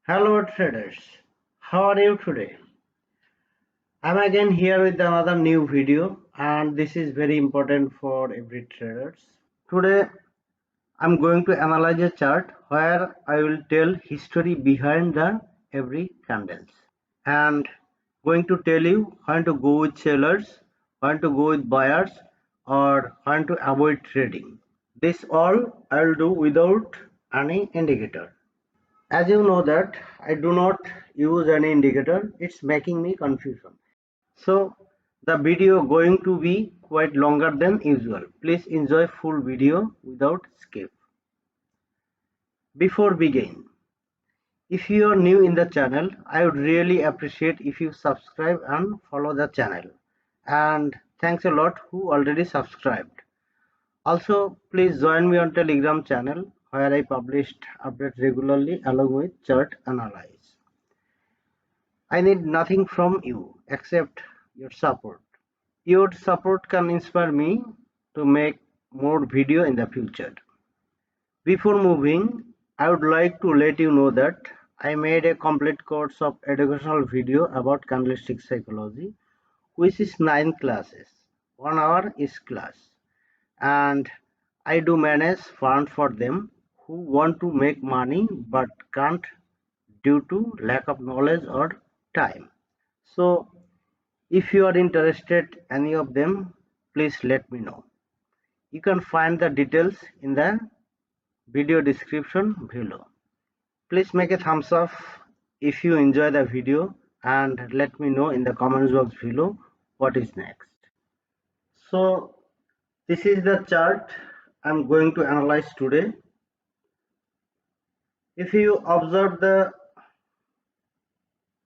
Hello traders, how are you today? I'm again here with another new video and this is very important for every traders. Today I'm going to analyze a chart where I will tell history behind the every candles and going to tell you when to go with sellers, when to go with buyers or when to avoid trading. This all I'll do without any indicator. As you know that I do not use any indicator, it's making me confusion. So the video going to be quite longer than usual. Please enjoy full video without skip. Before begin, if you are new in the channel, I would really appreciate if you subscribe and follow the channel. And thanks a lot who already subscribed. Also, please join me on Telegram channel where I published updates regularly along with chart analysis. I need nothing from you except your support. Your support can inspire me to make more video in the future. Before moving, I would like to let you know that I made a complete course of educational video about Candlesticks Psychology, which is 9 classes. 1 hour is class. And I do manage funds for them who want to make money but can't due to lack of knowledge or time. So if you are interested any of them, please let me know. You can find the details in the video description below. Please make a thumbs up if you enjoy the video and let me know in the comments box below what is next. So this is the chart I'm going to analyze today. If you observe the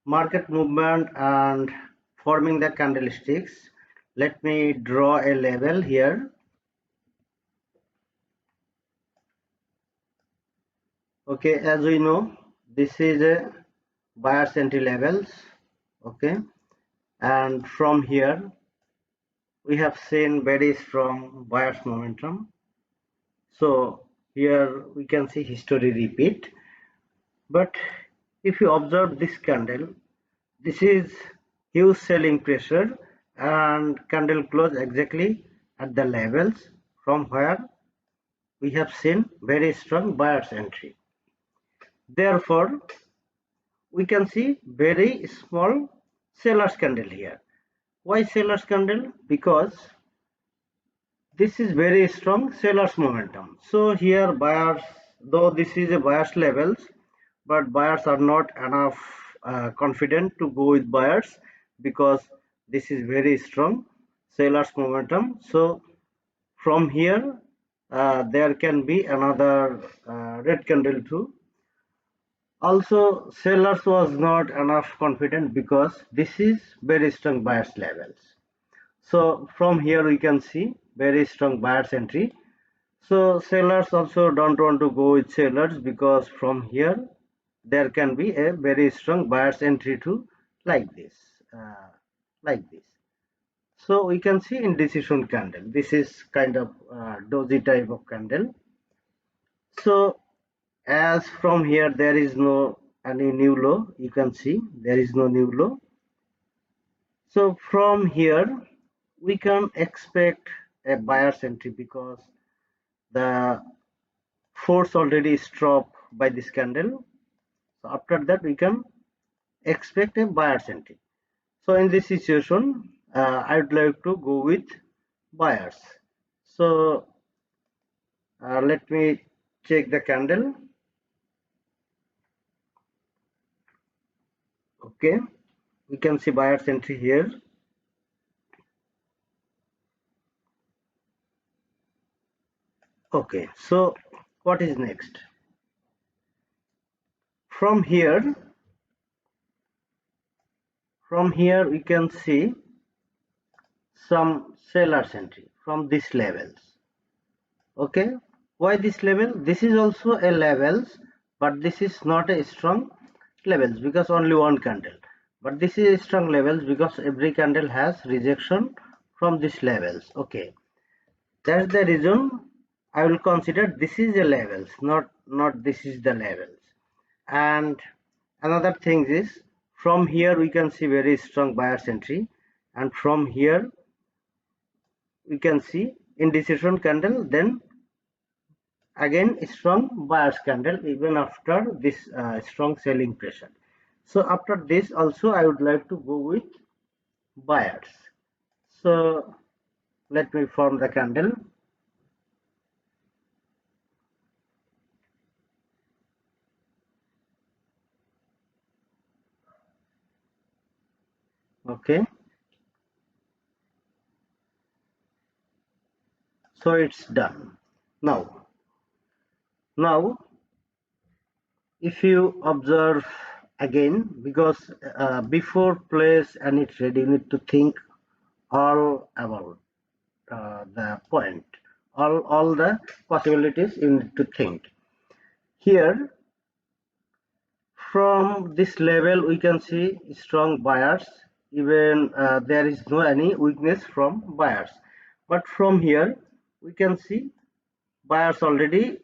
market movement and forming the candlesticks, let me draw a level here. Okay, as we know, this is a buyer's entry levels. Okay, and from here we have seen very strong buyer's momentum. So here we can see history repeat. But if you observe this candle, this is huge selling pressure and candle close exactly at the levels from where we have seen very strong buyer's entry. Therefore, we can see very small seller's candle here. Why seller's candle? Because this is very strong seller's momentum. So here buyers, though this is a buyer's levels, but buyers are not enough confident to go with buyers because this is very strong seller's momentum. So from here there can be another red candle too. Also sellers was not enough confident because this is very strong buyers levels. So from here we can see very strong buyers entry. So sellers also don't want to go with sellers because from here there can be a very strong buyers entry too, like this, like this. So we can see indecision candle. This is kind of doji type of candle. So as from here there is no any new low, you can see there is no new low. So from here we can expect a buyer's entry because the force already is dropped by this candle. So after that we can expect a buyer's entry. So in this situation I would like to go with buyers. So let me check the candle. Okay, we can see buyer's entry here. Okay, so what is next? From here we can see some seller's entry from these levels. Okay, why this level? This is also a levels, but this is not a strong levels because only one candle, but this is a strong levels because every candle has rejection from these levels. Okay, that's the reason I will consider this is a levels, not this is the levels. And another thing is, from here we can see very strong buyer's entry, and from here we can see indecision candle, then again strong buyer's candle even after this strong selling pressure. So after this also I would like to go with buyers. So let me form the candle. Okay, so it's done. Now if you observe again, because before place any trade you need to think all about the point, all the possibilities you need to think. Here from this level we can see strong buyers, even there is no any weakness from buyers, but from here we can see buyers already,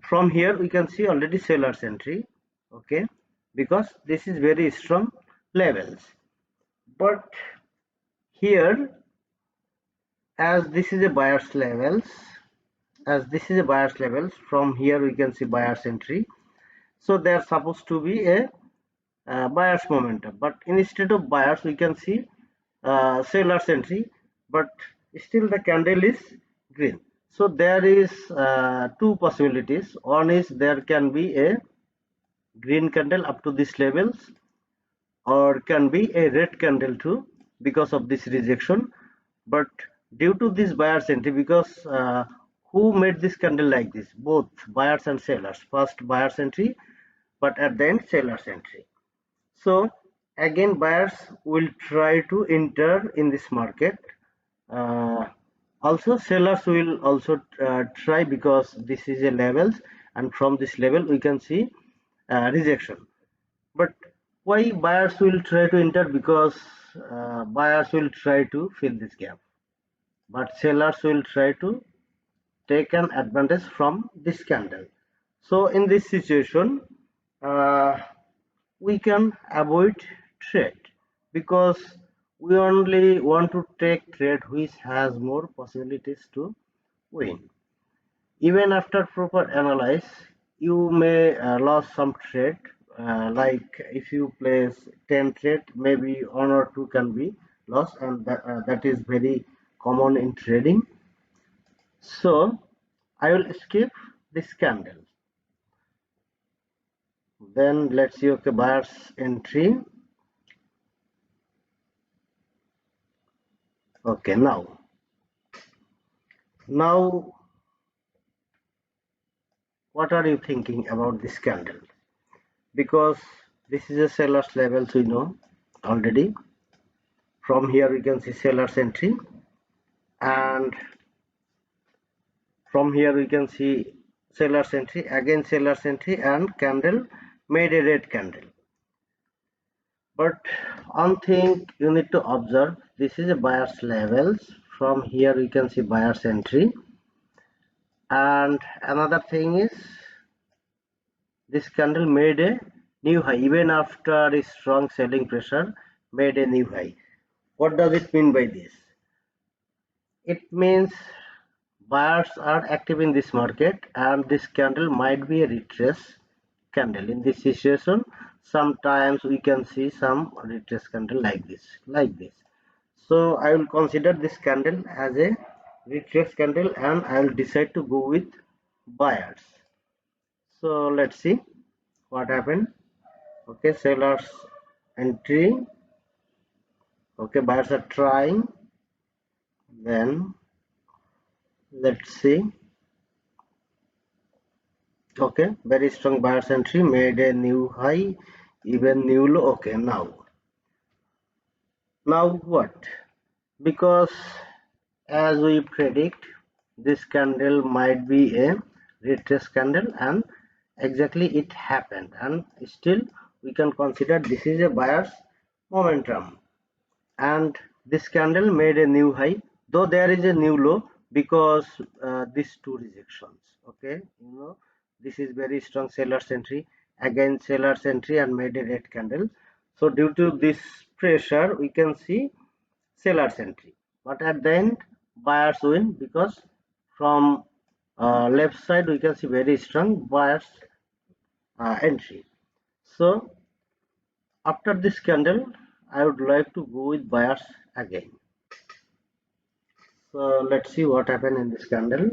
from here we can see already sellers entry. Okay, because this is very strong levels, but here as this is a buyers levels, from here we can see buyers entry, so they are supposed to be a buyers momentum, but instead of buyers we can see sellers entry, but still the candle is green. So there is two possibilities. One is there can be a green candle up to these levels, or can be a red candle too because of this rejection, but due to this buyers entry, because who made this candle like this, both buyers and sellers, first buyers entry but at the end sellers entry. So again buyers will try to enter in this market, uh, also sellers will also try, because this is a levels, and from this level we can see rejection. But why buyers will try to enter? Because buyers will try to fill this gap, but sellers will try to take an advantage from this candle. So in this situation uh, we can avoid trade, because we only want to take trade which has more possibilities to win. Even after proper analysis you may lose some trade, like if you place 10 trade, maybe one or two can be lost, and that is very common in trading. So I will skip this candle, then let's see. Okay, buyers entry. Okay, now what are you thinking about this candle? Because this is a seller's levels, we know already. From here we can see seller's entry, and from here we can see seller's entry, again seller's entry, and candle made a red candle. But one thing you need to observe, this is a buyer's levels. From here we can see buyer's entry, and another thing is this candle made a new high even after a strong selling pressure, made a new high. What does it mean by this? It means buyers are active in this market, and this candle might be a retrace candle. In this situation sometimes we can see some retrace candle like this. So I will consider this candle as a retrace candle, and I will decide to go with buyers. So let's see what happened. Okay, sellers entry. Okay, buyers are trying, then let's see. Okay, very strong buyers entry, made a new high, even new low. Okay, now what? Because as we predict, this candle might be a retrace candle, and exactly it happened, and still we can consider this is a buyer's momentum, and this candle made a new high, though there is a new low, because these two rejections. Okay, This is very strong seller's entry, again seller's entry, and made a red candle. So due to this pressure, we can see seller's entry, but at the end buyers win, because from left side we can see very strong buyers entry. So after this candle, I would like to go with buyers again. So let's see what happened in this candle.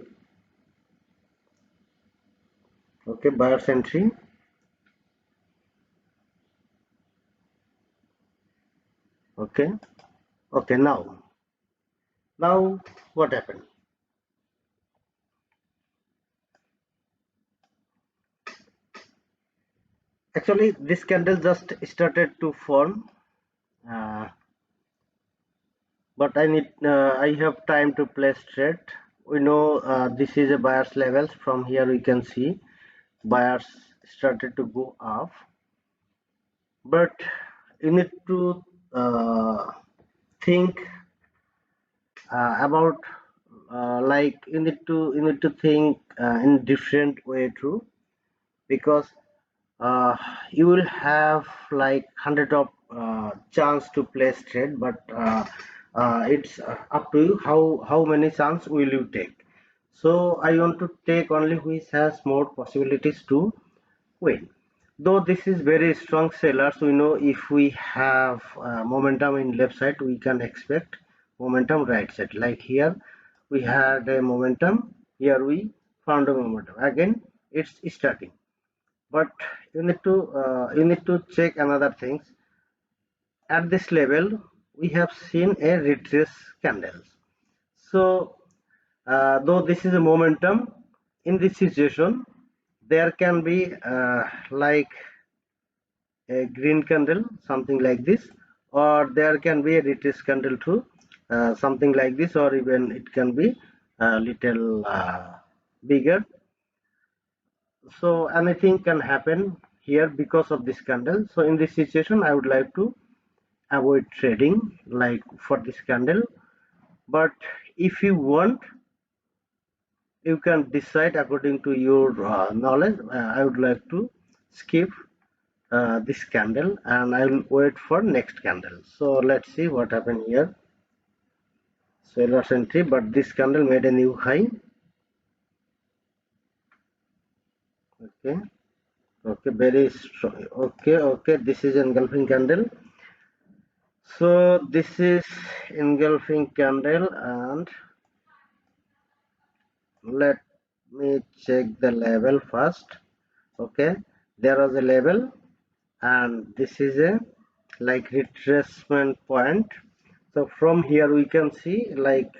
Okay, buyer's entry. Okay, okay, now what happened? Actually, this candle just started to form, uh, but I have time to place trade. We know this is a buyer's levels. From here we can see buyers started to go up, but you need to think about like you need to think in different way too, because uh, you will have like hundred of chance to place trade, but it's up to you how many chance will you take. So I want to take only which has more possibilities to win. Though this is very strong sellers, we know if we have momentum in left side, we can expect momentum right side. Like here, we had a momentum. Here we found a momentum. Again, it's starting. But you need to check another things. At this level, we have seen a retrace candles. So though this is a momentum, in this situation, there can be like a green candle, something like this, or there can be a retrace candle too, something like this, or even it can be a little bigger. So anything can happen here because of this candle. So in this situation, I would like to avoid trading like for this candle. But if you want, you can decide according to your knowledge. I would like to skip this candle, and I will wait for next candle. So let's see what happened here. Seller's entry, but this candle made a new high. Okay, okay, very strong. Okay, okay, this is engulfing candle. So this is engulfing candle, and let me check the level first. Okay, there was a level, and this is a like retracement point. So from here we can see like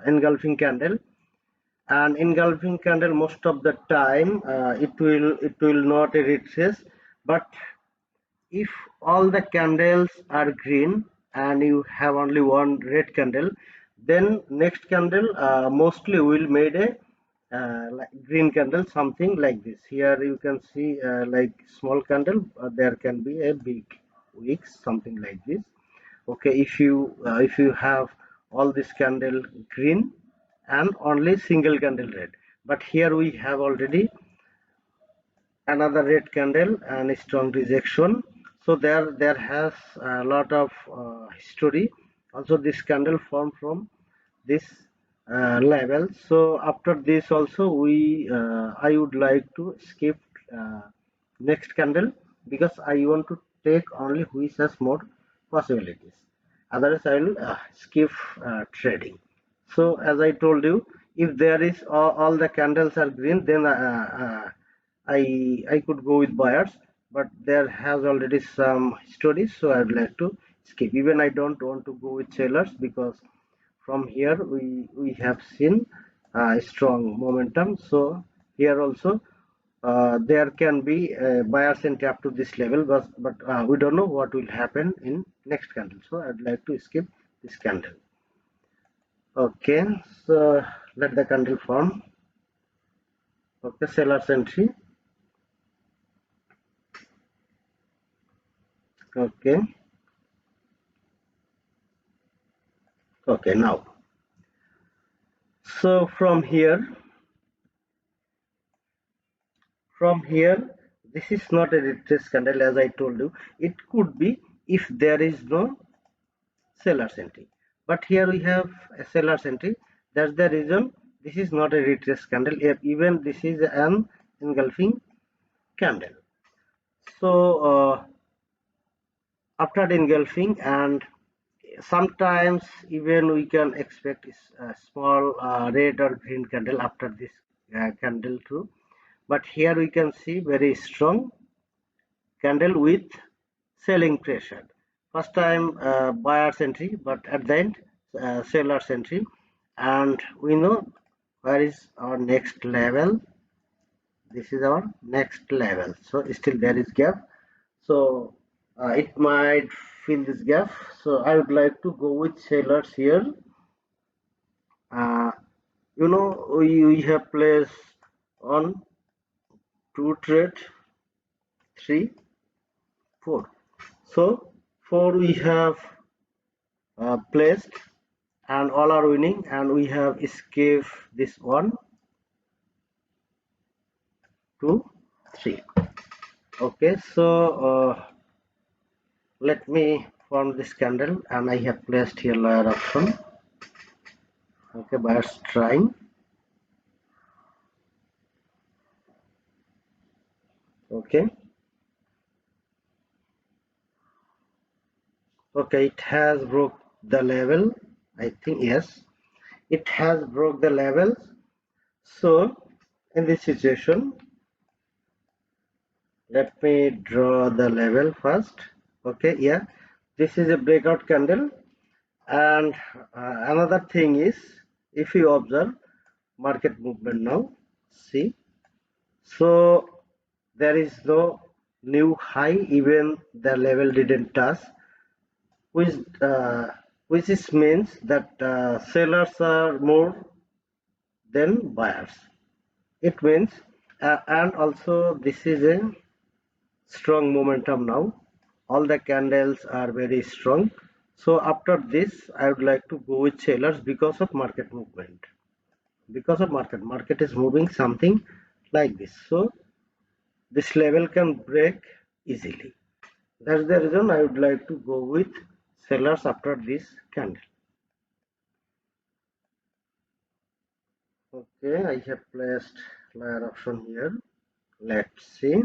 engulfing candle, and engulfing candle most of the time it will not retrace. But if all the candles are green and you have only one red candle, then next candle mostly will made a like green candle, something like this. Here you can see like small candle, there can be a big wicks, something like this. Okay, if you have all this candle green and only single candle red, but here we have already another red candle and a strong rejection. So there has a lot of history. Also this candle formed from this level. So after this also I would like to skip uh, next candle, because I want to take only which has more possibilities. Otherwise I will skip trading. So as I told you, if there is all the candles are green, then I could go with buyers, but there has already some stories, so I'd like to skip. Even I don't want to go with sellers, because from here we have seen strong momentum. So here also there can be buyers entry up to this level, but we don't know what will happen in next candle. So I'd like to skip this candle. Okay, so let the candle form. Okay, seller's entry. Okay, okay, now. So from here, from here, this is not a retrace candle, as I told you. It could be if there is no seller's entry, but here we have a seller's entry. That's the reason this is not a retrace candle. Even this is an engulfing candle. So after engulfing, and sometimes even we can expect a small red or green candle after this candle too, but here we can see very strong candle with selling pressure. First time buyer's entry, but at the end seller's entry. And we know where is our next level. This is our next level, so still there is gap. So it might fill this gap. So I would like to go with sellers here. uh, we have placed on 2 trade, 3, 4. So 4 we have placed, and all are winning, and we have escaped this 1, 2, 3. Okay, so let me form this candle, and I have placed here lower option. Okay, buyers trying. Okay, okay, it has broke the level. I think yes, it has broke the levels. So in this situation, let me draw the level first. Okay, yeah, this is a breakout candle. And another thing is, if you observe market movement now, see, so there is no new high, even the level didn't touch, which uh, which is means that sellers are more than buyers. It means and also this is a strong momentum now. All the candles are very strong. So after this, I would like to go with sellers because of market movement. Because of market is moving something like this. So this level can break easily. That's the reason I would like to go with sellers after this candle. Okay, I have placed lower option here. Let's see.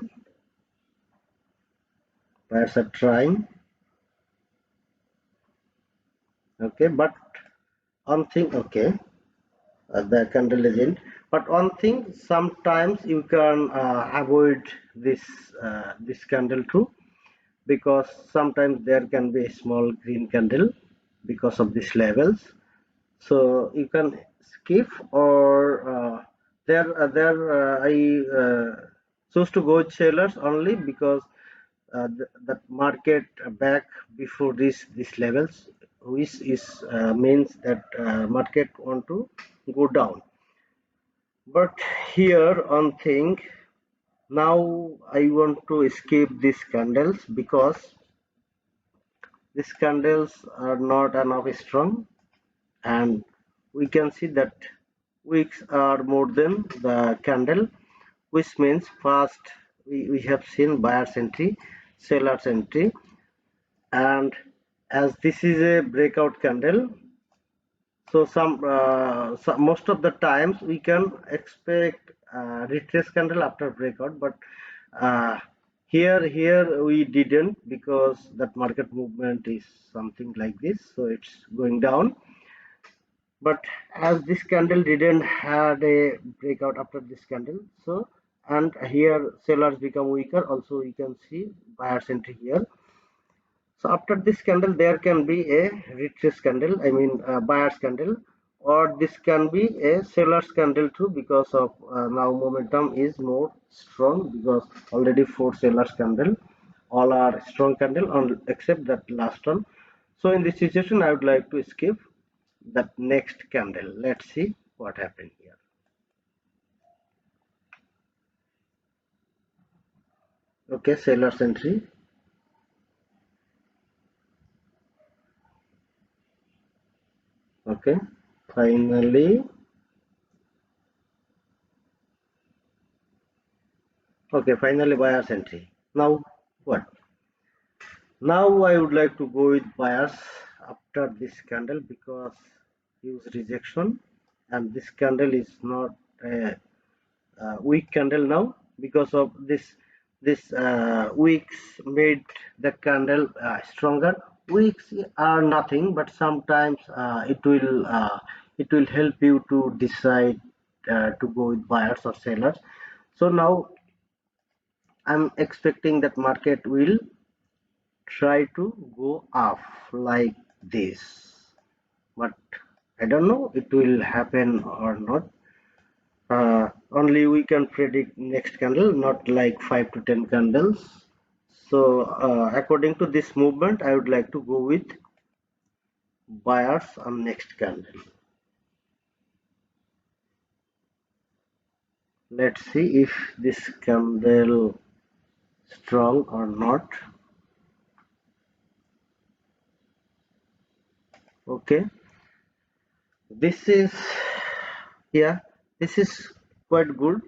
Buyers are trying. Okay, but one thing, okay, the candle is in. But one thing, sometimes you can avoid this candle too, because sometimes there can be a small green candle because of these levels. So you can skip, or I choose to go with sellers only because the market back before these levels, which is means that market want to go down. But here on thing, now I want to escape these candles because these candles are not enough strong, and we can see that wicks are more than the candle, which means first we have seen buyer's entry, seller's entry, and as this is a breakout candle, so most of the times we can expect retrace candle after breakout, but uh, here we didn't, because that market movement is something like this, so it's going down. But as this candle didn't had a breakout after this candle, so and here sellers become weaker, also we can see buyers entry here. So after this candle there can be a retrace candle, I mean buyers candle, or this can be a sellers candle too, because of now momentum is more strong, because already 4 sellers candle, all are strong candle on except that last one. So in this situation I would like to skip that next candle. Let's see what happened here. Okay, seller's entry. Okay, finally Okay, finally buyer's entry. Now what? Now I would like to go with buyers after this candle because huge rejection, and this candle is not a, weak candle now because of this wicks made the candle stronger. Wicks are nothing, but sometimes it will help you to decide to go with buyers or sellers. So now I'm expecting that market will try to go up like this, but I don't know it will happen or not. Only we can predict next candle, not like 5 to 10 candles. So according to this movement I would like to go with buyers on next candle. Let's see if this candle strong or not. Okay, this is, yeah, this is quite good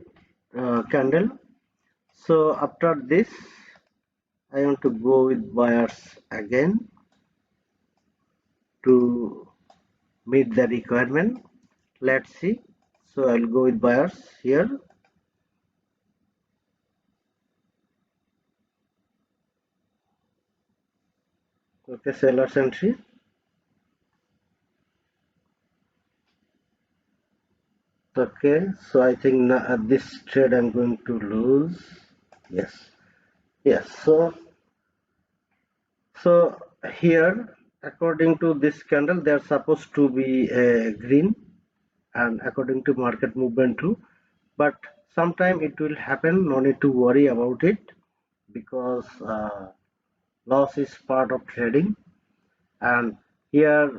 candle. So after this I want to go with buyers again to meet the requirement. Let's see. So I'll go with buyers here. Okay, sellers entry. Okay, so I think this trade I'm going to lose. Yes, yes. So here, according to this candle, they're supposed to be green, and according to market movement too. But sometime it will happen. No need to worry about it because loss is part of trading. And here,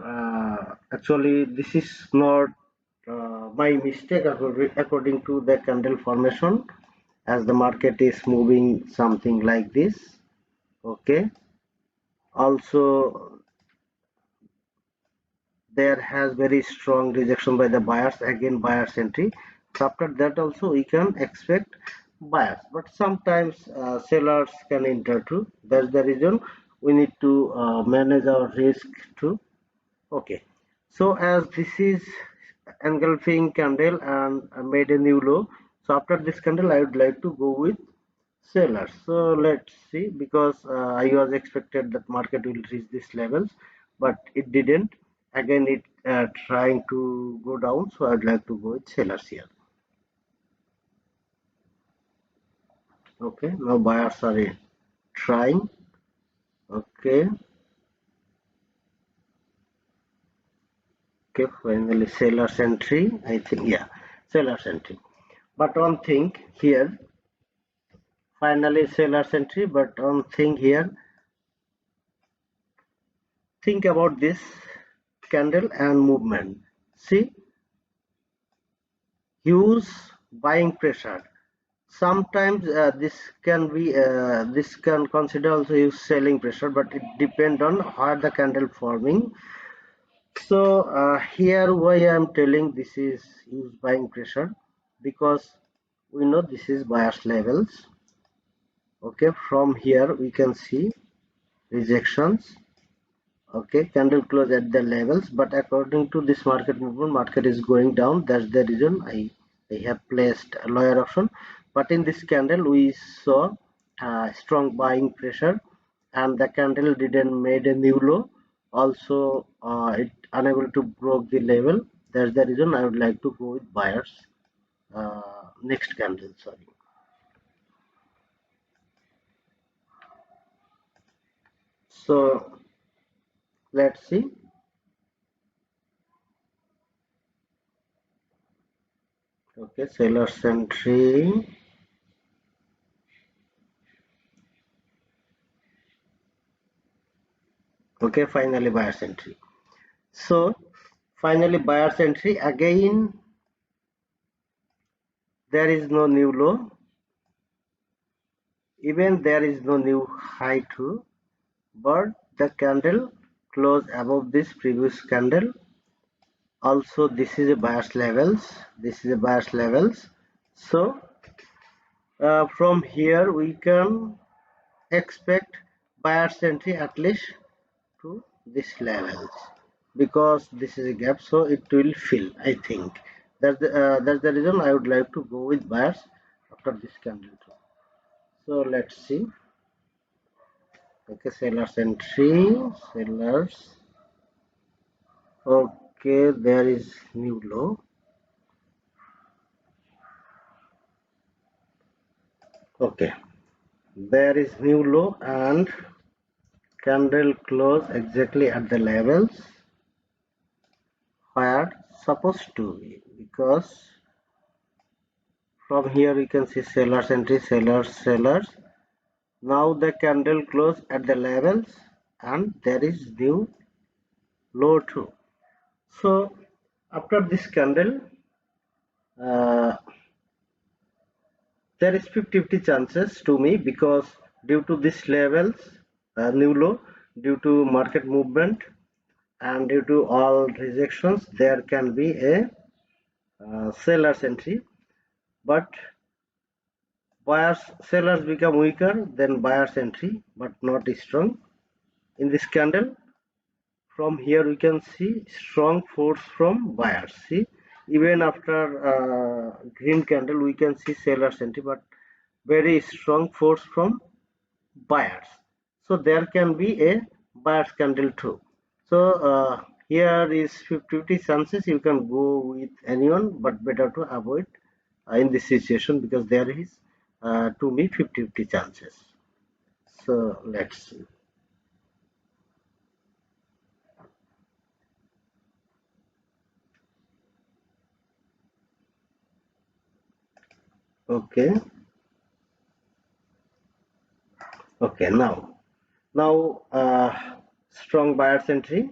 actually, this is not my mistake according to the candle formation, as the market is moving something like this. Okay, also there has very strong rejection by the buyers, again buyers entry. So after that also we can expect buyers, but sometimes sellers can enter too. That's the reason we need to manage our risk too. Okay, so as this is engulfing candle and made a new low, so after this candle I would like to go with sellers. So let's see, because I was expected that market will reach these levels, but it didn't. Again it trying to go down, so I'd like to go with sellers here. Okay, now buyers are trying. Okay, okay, finally sellers entry, I think. Yeah, sellers entry. But one thing here, finally sellers entry, but one thing here, think about this candle and movement. See, huge buying pressure. Sometimes this can consider also use selling pressure, but it depend on how the candle forming. So here why I am telling this is use buying pressure, because we know this is buyers levels. Okay, from here we can see rejections. Okay, candle close at the levels, but according to this market movement, market is going down. That's the reason I have placed a lower option. But in this candle we saw strong buying pressure, and the candle didn't made a new low. Also it unable to broke the level. That's the reason I would like to go with buyers next candle. Sorry. So let's see. Okay, sellers entry. Okay, finally buyer's entry. So finally buyer's entry, again there is no new low, even there is no new high too, but the candle closed above this previous candle. Also this is a buyer's levels, this is a buyer's levels. So From here we can expect buyer's entry at least to this levels, because this is a gap, so it will fill. I think that's the reason I would like to go with buyers after this candle too. So let's see. Okay, sellers entry, sellers. Okay, there is new low. Okay, there is new low and candle close exactly at the levels where supposed to be, because from here we can see sellers entry, sellers. Now the candle close at the levels and there is new low too. So after this candle, uh, there is 50-50 chances to me, because due to this levels, new low, due to market movement and due to all rejections, there can be a seller's entry. But buyers, sellers become weaker, then buyers entry, but not strong. In this candle, from here we can see strong force from buyers. See, even after green candle we can see sellers entry, but very strong force from buyers. So there can be a buyers candle too. So here is 50-50 chances. You can go with anyone, but better to avoid in this situation, because there is to me 50-50 chances. So let's see. Okay, okay, now strong buyers entry.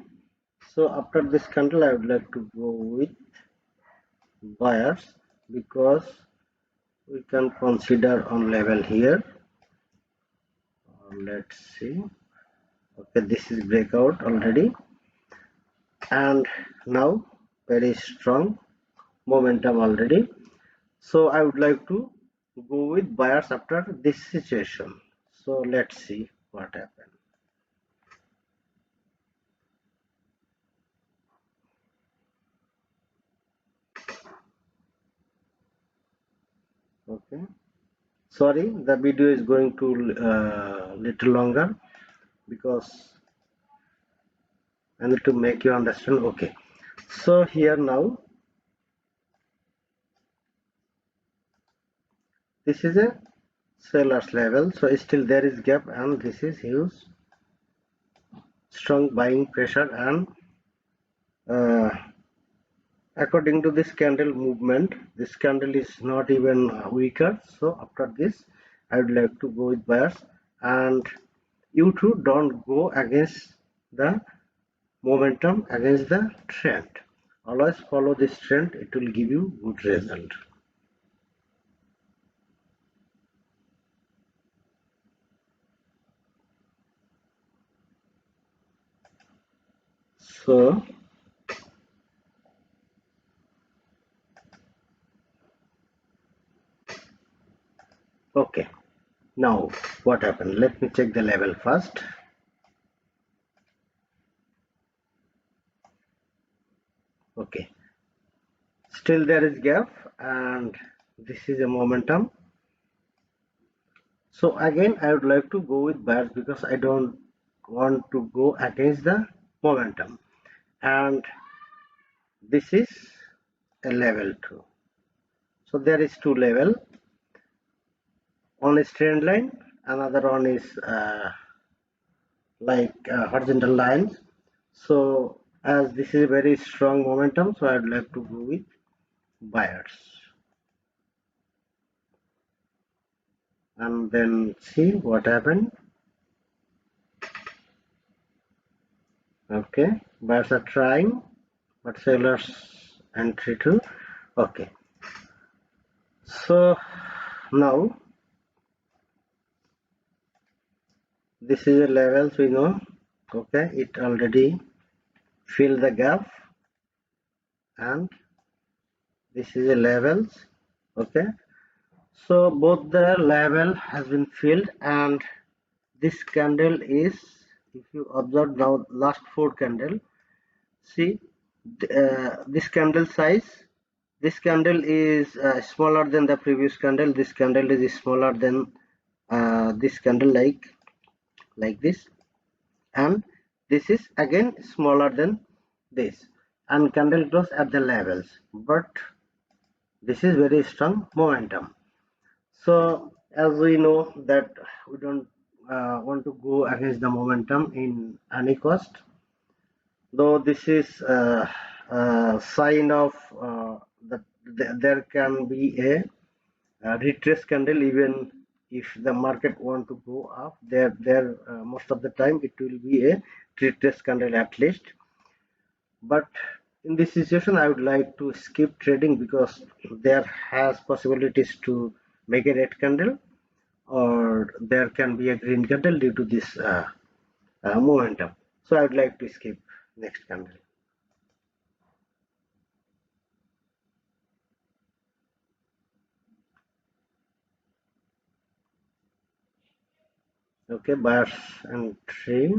So after this candle I would like to go with buyers, because we can consider on level here. Let's see. Okay, this is breakout already, and now very strong momentum already. So I would like to go with buyers after this situation. So let's see what happens. Okay, sorry, the video is going to little longer, because I need to make you understand. Okay, so here now this is a seller's level, so still there is gap, and this is huge strong buying pressure, and uh, according to this candle movement, this candle is not even weaker. So after this I would like to go with buyers, and you too don't go against the momentum, against the trend. Always follow this trend, it will give you good result. So okay, now what happened? Let me check the level first. Okay, still there is gap, and this is a momentum. So again I would like to go with buyers, because I don't want to go against the momentum, and this is a level 2. So there is two level, one is trend line, another one is like horizontal lines. So as this is a very strong momentum, so I'd like to go with buyers, and then see what happened. Okay, buyers are trying, but sellers entry too. Okay, so now this is a levels we know. Okay, it already filled the gap, and this is a levels. Okay, So both the level has been filled, and this candle is, if you observe now last four candle, see this candle size, this candle is smaller than the previous candle, this candle is smaller than this candle, like this, and this is again smaller than this, and candle close at the levels, but this is very strong momentum. So as we know that we don't want to go against the momentum in any cost, though this is a sign of that there can be a retrace candle. Even if the market want to go up, there most of the time it will be a retrace candle at least. But in this situation I would like to skip trading, because there has possibilities to make a red candle, or there can be a green candle due to this momentum. So I would like to skip next candle. Okay, buyers and entry.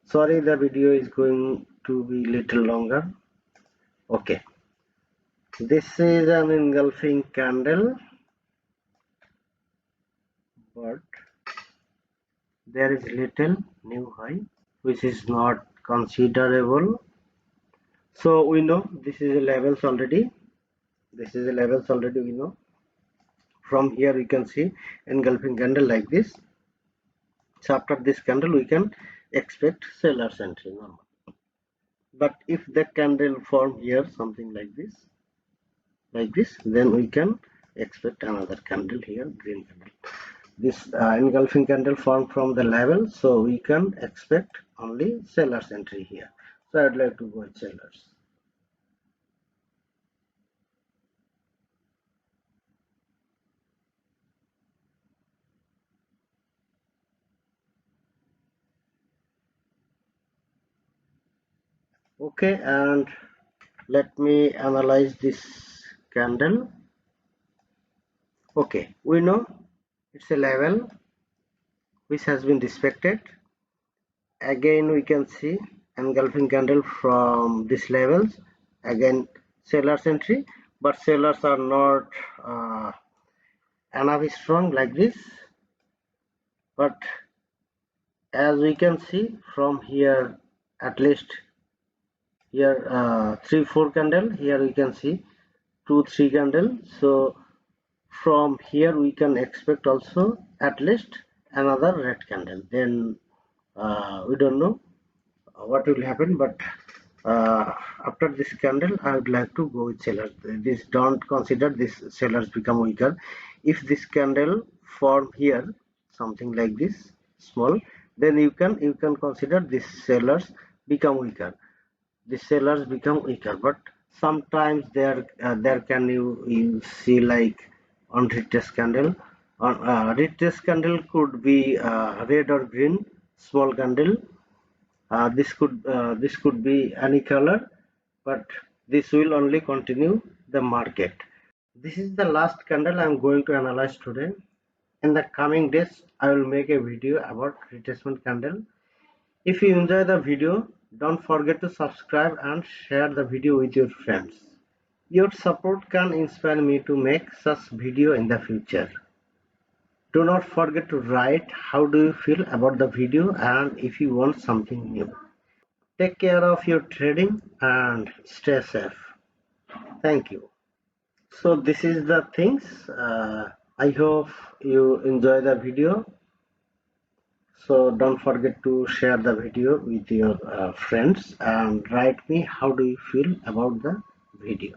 Sorry, the video is going to be little longer. Okay, this is an engulfing candle, but there is little new high, which is not considerable. So we know this is a levels already. This is a levels already, we know. From here we can see engulfing candle like this. So after this candle we can expect seller's entry normal. But if the candle form here something like this, then we can expect another candle here, green candle. This engulfing candle formed from the level, so we can expect only seller's entry here. So I'd like to go with sellers. Okay, and let me analyze this candle. Okay, we know it's a level which has been respected. Again we can see engulfing candle from these levels, again sellers entry, but sellers are not enough strong like this. But as we can see from here, at least here 3-4 candle, here we can see 2-3 candle. So from here we can expect also at least another red candle. Then we don't know what will happen, but after this candle I would like to go with sellers. This, don't consider this sellers become weaker. If this candle form here something like this small, then you can consider this sellers become weaker. The sellers become weaker, but sometimes there can you see like on retrace candle. On retrace candle could be red or green small candle. This could be any color, but this will only continue the market. This is the last candle I am going to analyze today. In the coming days, I will make a video about retracement candle. If you enjoy the video, don't forget to subscribe and share the video with your friends. Your support can inspire me to make such video in the future. Do not forget to write how do you feel about the video and if you want something new. Take care of your trading and stay safe. Thank you. So this is the things. I hope you enjoy the video. So don't forget to share the video with your friends and write me how do you feel about the video.